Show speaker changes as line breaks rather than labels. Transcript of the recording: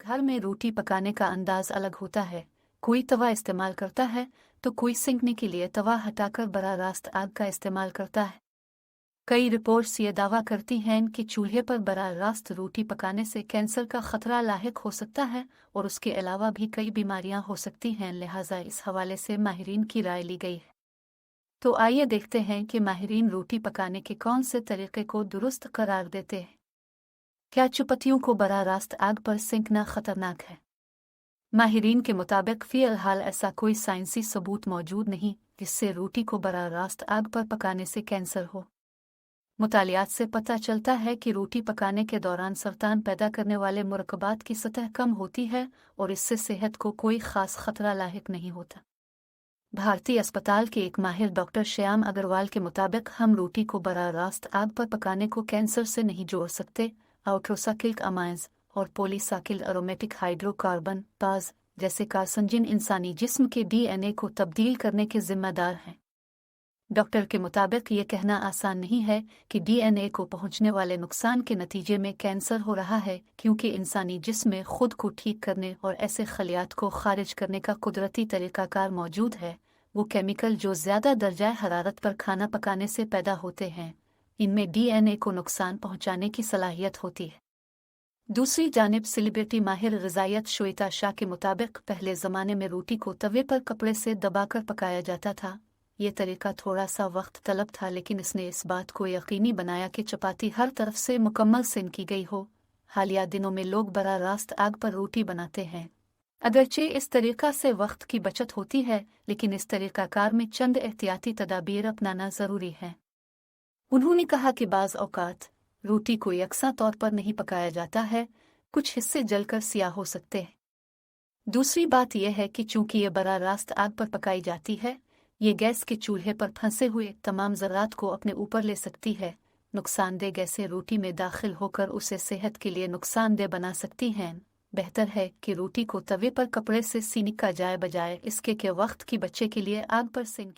घर में रोटी पकाने का अंदाज अलग होता है। कोई तवा इस्तेमाल करता है तो कोई सेंकने के लिए तवा हटाकर बड़ा रास्त आग का इस्तेमाल करता है। कई रिपोर्ट्स ये दावा करती हैं कि चूल्हे पर बड़ा रास्त रोटी पकाने से कैंसर का खतरा लाहिक हो सकता है और उसके अलावा भी कई बीमारियां हो सकती हैं, लिहाजा इस हवाले से माहिरीन की राय ली गई है। तो आइए देखते हैं कि माहिरीन रोटी पकाने के कौन से तरीके को दुरुस्त करार देते हैं। क्या चुपतियों को बड़ा रास्त आग पर सेंकना खतरनाक है? माहिरीन के मुताबिक फ़िलहाल ऐसा कोई साइंसी सबूत मौजूद नहीं जिससे रोटी को बड़ा रास्त आग पर पकाने से कैंसर हो। मुतालियात से पता चलता है कि रोटी पकाने के दौरान सरतान पैदा करने वाले मुरक्कबात की सतह कम होती है और इससे सेहत को कोई ख़ास खतरा लाहिक नहीं होता। भारतीय अस्पताल के एक माहिर डॉक्टर श्याम अग्रवाल के मुताबिक हम रोटी को बड़ा रास्त आग पर पकाने को कैंसर से नहीं जोड़ सकते। ऑक्रोसाकिल्क अमाइंस और पॉलीसाकिल एरोमेटिक हाइड्रोकार्बन पाज जैसे कार्सनजिन इंसानी जिस्म के डीएनए को तब्दील करने के जिम्मेदार हैं। डॉक्टर के मुताबिक ये कहना आसान नहीं है कि डीएनए को पहुंचने वाले नुकसान के नतीजे में कैंसर हो रहा है, क्योंकि इंसानी जिस्म में खुद को ठीक करने और ऐसे खलियात को खारिज करने का कुदरती तरीकाकार मौजूद है। वो केमिकल जो ज़्यादा दर्जा हरारत पर खाना पकाने से पैदा होते हैं, इनमें डीएनए को नुकसान पहुंचाने की सलाहियत होती है। दूसरी जानिब सेलिब्रिटी माहिर ग़िज़ायत श्वेता शाह के मुताबिक पहले ज़माने में रोटी को तवे पर कपड़े से दबाकर पकाया जाता था। ये तरीका थोड़ा सा वक्त तलब था, लेकिन इसने इस बात को यकीनी बनाया कि चपाती हर तरफ से मुकम्मल सिन की गई हो। हालिया दिनों में लोग बड़ा रास्त आग पर रोटी बनाते हैं। अगरचे इस तरीका से वक्त की बचत होती है, लेकिन इस तरीकाकार में चंद एहतियाती तदाबीर अपनाना ज़रूरी है। उन्होंने कहा कि बाज़ औक़ात रोटी को यकसा तौर पर नहीं पकाया जाता है, कुछ हिस्से जलकर सियाह हो सकते हैं। दूसरी बात यह है कि चूंकि ये बड़ा रास्त आग पर पकाई जाती है, ये गैस के चूल्हे पर फंसे हुए तमाम ज़रात को अपने ऊपर ले सकती है। नुकसानदेह गैसें रोटी में दाखिल होकर उसे सेहत के लिए नुकसानदेह बना सकती हैं। बेहतर है कि रोटी को तवे पर कपड़े से सींका जाए, बजाय इसके कि वक्त की बच्चे के लिए आग पर सेंक